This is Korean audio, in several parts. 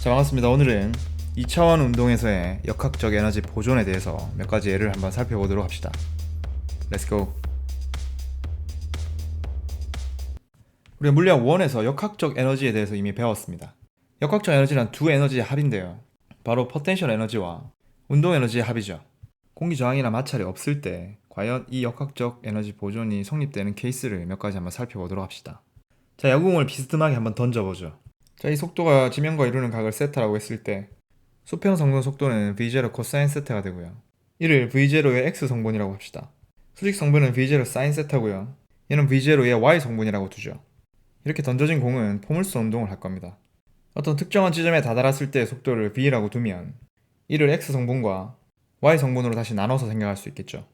자, 반갑습니다. 오늘은 2차원 운동에서의 역학적 에너지 보존에 대해서 몇 가지 예를 한번 살펴보도록 합시다. 렛츠고! 우리가 물리학 1에서 역학적 에너지에 대해서 이미 배웠습니다. 역학적 에너지란 두 에너지의 합인데요. 바로 포텐셜 에너지와 운동 에너지의 합이죠. 공기 저항이나 마찰이 없을 때 과연 이 역학적 에너지 보존이 성립되는 케이스를 몇 가지 한번 살펴보도록 합시다. 자, 야구공을 비스듬하게 한번 던져보죠. 자, 이 속도가 지면과 이루는 각을 세타라고 했을 때 수평 성분 속도는 V0 코사인 세타가 되고요. 이를 V0의 X 성분이라고 합시다. 수직 성분은 V0 사인 세타고요. 얘는 V0의 Y 성분이라고 두죠. 이렇게 던져진 공은 포물선 운동을 할 겁니다. 어떤 특정한 지점에 다다랐을 때의 속도를 V라고 두면 이를 X 성분과 Y 성분으로 다시 나눠서 생각할 수 있겠죠.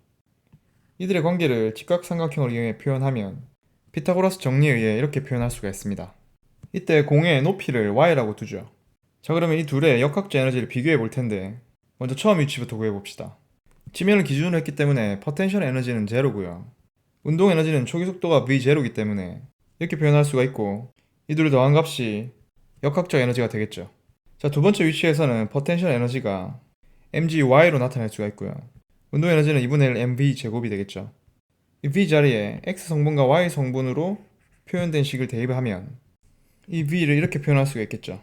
이들의 관계를 직각삼각형을 이용해 표현하면 피타고라스 정리에 의해 이렇게 표현할 수가 있습니다. 이때 공의 높이를 Y라고 두죠. 자, 그러면 이 둘의 역학적 에너지를 비교해 볼 텐데 먼저 처음 위치부터 구해 봅시다. 지면을 기준으로 했기 때문에 포텐셜 에너지는 제로고요. 운동 에너지는 초기 속도가 V0이기 때문에 이렇게 표현할 수가 있고 이 둘을 더한 값이 역학적 에너지가 되겠죠. 자, 두 번째 위치에서는 포텐셜 에너지가 mgy로 나타낼 수가 있고요. 운동 에너지는 2분의 1 mv 제곱이 되겠죠. 이 v 자리에 x 성분과 y 성분으로 표현된 식을 대입하면 이 v를 이렇게 표현할 수가 있겠죠.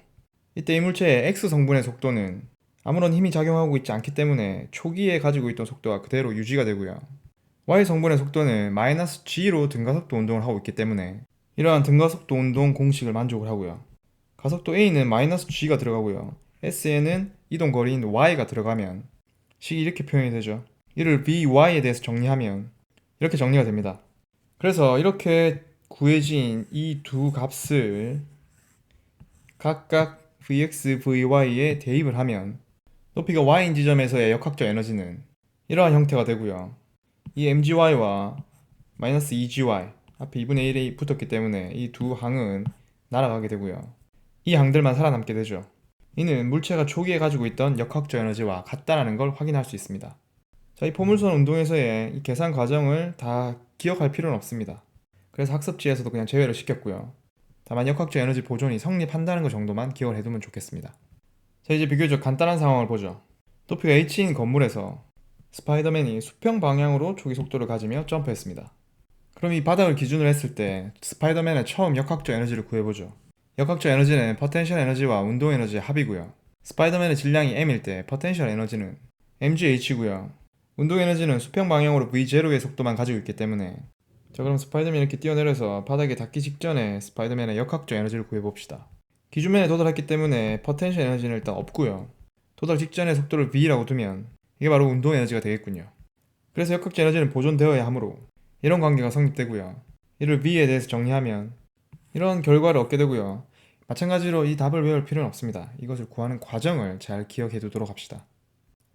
이때 이 물체의 x 성분의 속도는 아무런 힘이 작용하고 있지 않기 때문에 초기에 가지고 있던 속도가 그대로 유지가 되고요. y 성분의 속도는 마이너스 g로 등가속도 운동을 하고 있기 때문에 이러한 등가속도 운동 공식을 만족을 하고요. 가속도 a는 마이너스 g가 들어가고요. s에는 이동 거리인 y가 들어가면 식이 이렇게 표현이 되죠. 이를 vy에 대해서 정리하면 이렇게 정리가 됩니다. 그래서 이렇게 구해진 이 두 값을 각각 vx, vy에 대입을 하면 높이가 y인 지점에서의 역학적 에너지는 이러한 형태가 되고요. 이 mgy와 마이너스 2gy 앞에 2분의 1이 붙었기 때문에 이 두 항은 날아가게 되고요. 이 항들만 살아남게 되죠. 이는 물체가 초기에 가지고 있던 역학적 에너지와 같다는 걸 확인할 수 있습니다. 자, 이 포물선 운동에서의 이 계산 과정을 다 기억할 필요는 없습니다. 그래서 학습지에서도 그냥 제외를 시켰고요. 다만 역학적 에너지 보존이 성립한다는 것 정도만 기억을 해두면 좋겠습니다. 자, 이제 비교적 간단한 상황을 보죠. 높이가 h인 건물에서 스파이더맨이 수평 방향으로 초기 속도를 가지며 점프했습니다. 그럼 이 바닥을 기준으로 했을 때 스파이더맨의 처음 역학적 에너지를 구해보죠. 역학적 에너지는 포텐셜 에너지와 운동 에너지의 합이고요. 스파이더맨의 질량이 m일 때 포텐셜 에너지는 mgh고요. 운동 에너지는 수평 방향으로 v0의 속도만 가지고 있기 때문에 자, 그럼 스파이더맨이 이렇게 뛰어내려서 바닥에 닿기 직전에 스파이더맨의 역학적 에너지를 구해봅시다. 기준면에 도달했기 때문에 포텐셜 에너지는 일단 없고요. 도달 직전의 속도를 v라고 두면 이게 바로 운동 에너지가 되겠군요. 그래서 역학적 에너지는 보존되어야 하므로 이런 관계가 성립되고요. 이를 v에 대해서 정리하면 이런 결과를 얻게 되고요. 마찬가지로 이 답을 외울 필요는 없습니다. 이것을 구하는 과정을 잘 기억해 두도록 합시다.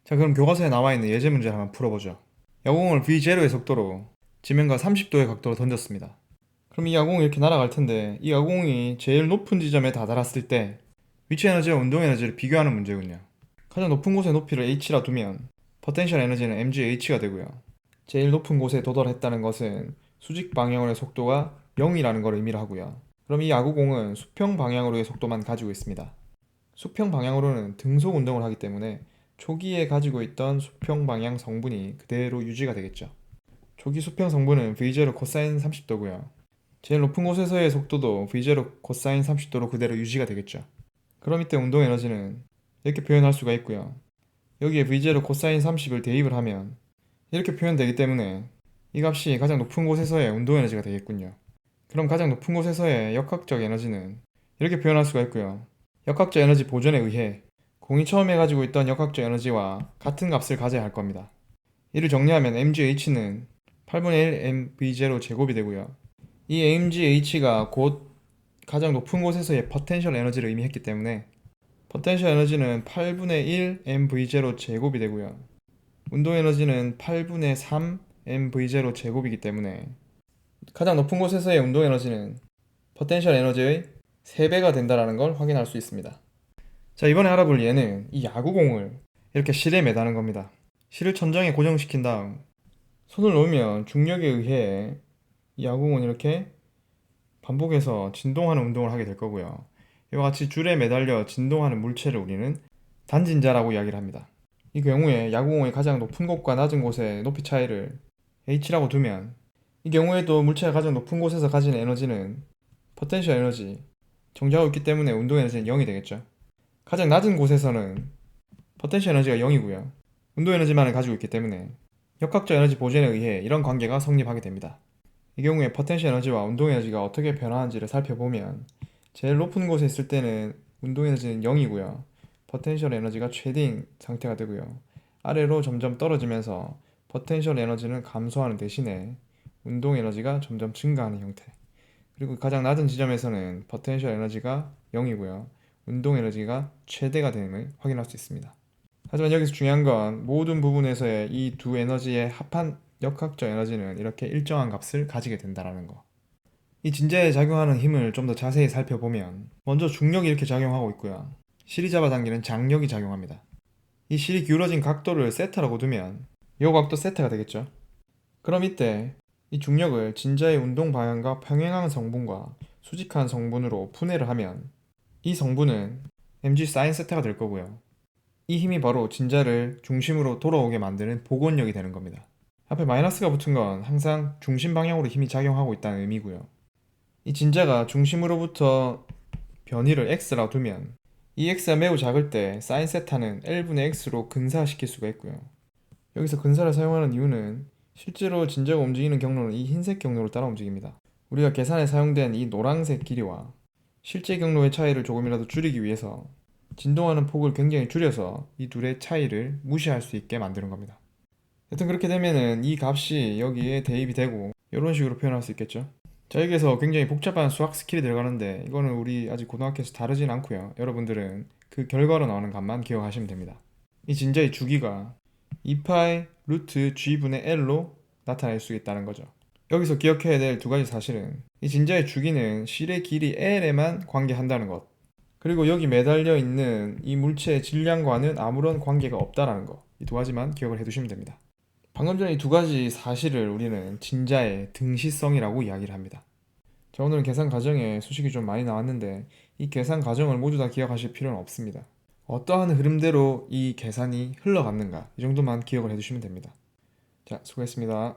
자, 그럼 교과서에 나와 있는 예제 문제를 한번 풀어보죠. 야구공을 v0의 속도로 지면과 30도의 각도로 던졌습니다. 그럼 이 야구공이 이렇게 날아갈 텐데 이 야구공이 제일 높은 지점에 다다랐을 때 위치 에너지와 운동 에너지를 비교하는 문제군요. 가장 높은 곳의 높이를 h라 두면 포텐셜 에너지는 mgh가 되고요. 제일 높은 곳에 도달했다는 것은 수직 방향으로의 속도가 0이라는 걸 의미를 하고요. 그럼 이 야구공은 수평 방향으로의 속도만 가지고 있습니다. 수평 방향으로는 등속 운동을 하기 때문에 초기에 가지고 있던 수평 방향 성분이 그대로 유지가 되겠죠. 초기 수평 성분은 V0 코사인 30도고요. 제일 높은 곳에서의 속도도 V0 코사인 30도로 그대로 유지가 되겠죠. 그럼 이때 운동 에너지는 이렇게 표현할 수가 있고요. 여기에 V0 코사인 30을 대입을 하면 이렇게 표현되기 때문에 이 값이 가장 높은 곳에서의 운동 에너지가 되겠군요. 그럼 가장 높은 곳에서의 역학적 에너지는 이렇게 표현할 수가 있고요. 역학적 에너지 보존에 의해 공이 처음에 가지고 있던 역학적 에너지와 같은 값을 가져야 할 겁니다. 이를 정리하면 mgh는 8분의 1 mv0 제곱이 되고요. 이 mgh가 곧 가장 높은 곳에서의 포텐셜 에너지를 의미했기 때문에 포텐셜 에너지는 8분의 1 mv0 제곱이 되고요. 운동 에너지는 8분의 3 mv0 제곱이기 때문에 가장 높은 곳에서의 운동 에너지는 포텐셜 에너지의 3배가 된다는 걸 확인할 수 있습니다. 자, 이번에 알아볼 예는 이 야구공을 이렇게 실에 매다는 겁니다. 실을 천장에 고정시킨 다음 손을 놓으면 중력에 의해 이 야구공은 이렇게 반복해서 진동하는 운동을 하게 될 거고요. 이와 같이 줄에 매달려 진동하는 물체를 우리는 단진자라고 이야기를 합니다. 이 경우에 야구공의 가장 높은 곳과 낮은 곳의 높이 차이를 h라고 두면 이 경우에도 물체가 가장 높은 곳에서 가지는 에너지는 포텐셜 에너지, 정지하고 있기 때문에 운동 에너지는 0이 되겠죠. 가장 낮은 곳에서는 포텐셜 에너지가 0이고요. 운동 에너지만을 가지고 있기 때문에 역학적 에너지 보존에 의해 이런 관계가 성립하게 됩니다. 이 경우에 포텐셜 에너지와 운동 에너지가 어떻게 변화하는지를 살펴보면 제일 높은 곳에 있을 때는 운동 에너지는 0이고요. 포텐셜 에너지가 최대인 상태가 되고요. 아래로 점점 떨어지면서 포텐셜 에너지는 감소하는 대신에 운동 에너지가 점점 증가하는 형태. 그리고 가장 낮은 지점에서는 포텐셜 에너지가 0이고요. 운동 에너지가 최대가 됨을 확인할 수 있습니다. 하지만 여기서 중요한 건 모든 부분에서의 이 두 에너지의 합한 역학적 에너지는 이렇게 일정한 값을 가지게 된다는 거. 이 진자에 작용하는 힘을 좀 더 자세히 살펴보면 먼저 중력이 이렇게 작용하고 있고요. 실이 잡아당기는 장력이 작용합니다. 이 실이 기울어진 각도를 세타라고 두면 이 각도 세타가 되겠죠. 그럼 이때 이 중력을 진자의 운동 방향과 평행한 성분과 수직한 성분으로 분해를 하면 이 성분은 mg sin 세타가 될 거고요. 이 힘이 바로 진자를 중심으로 돌아오게 만드는 복원력이 되는 겁니다. 앞에 마이너스가 붙은 건 항상 중심 방향으로 힘이 작용하고 있다는 의미고요. 이 진자가 중심으로부터 변위를 x라고 두면 이 x가 매우 작을 때 sin 세타는 l분의 x로 근사시킬 수가 있고요. 여기서 근사를 사용하는 이유는 실제로 진자가 움직이는 경로는 이 흰색 경로를 따라 움직입니다. 우리가 계산에 사용된 이 노란색 길이와 실제 경로의 차이를 조금이라도 줄이기 위해서 진동하는 폭을 굉장히 줄여서 이 둘의 차이를 무시할 수 있게 만드는 겁니다. 여튼 그렇게 되면은 이 값이 여기에 대입이 되고 이런 식으로 표현할 수 있겠죠. 자, 여기서 굉장히 복잡한 수학 스킬이 들어가는데 이거는 우리 아직 고등학교에서 다루진 않고요. 여러분들은 그 결과로 나오는 값만 기억하시면 됩니다. 이 진자의 주기가 2파이 루트 g분의 l로 나타낼 수 있다는 거죠. 여기서 기억해야 될 두 가지 사실은 이 진자의 주기는 실의 길이 l에만 관계한다는 것, 그리고 여기 매달려 있는 이 물체의 질량과는 아무런 관계가 없다는 거, 이 두 가지만 기억을 해두시면 됩니다. 방금 전에 이 두 가지 사실을 우리는 진자의 등시성이라고 이야기를 합니다. 자, 오늘은 계산 과정에 수식이 좀 많이 나왔는데 이 계산 과정을 모두 다 기억하실 필요는 없습니다. 어떠한 흐름대로 이 계산이 흘러갔는가, 이 정도만 기억을 해두시면 됩니다. 자, 수고했습니다.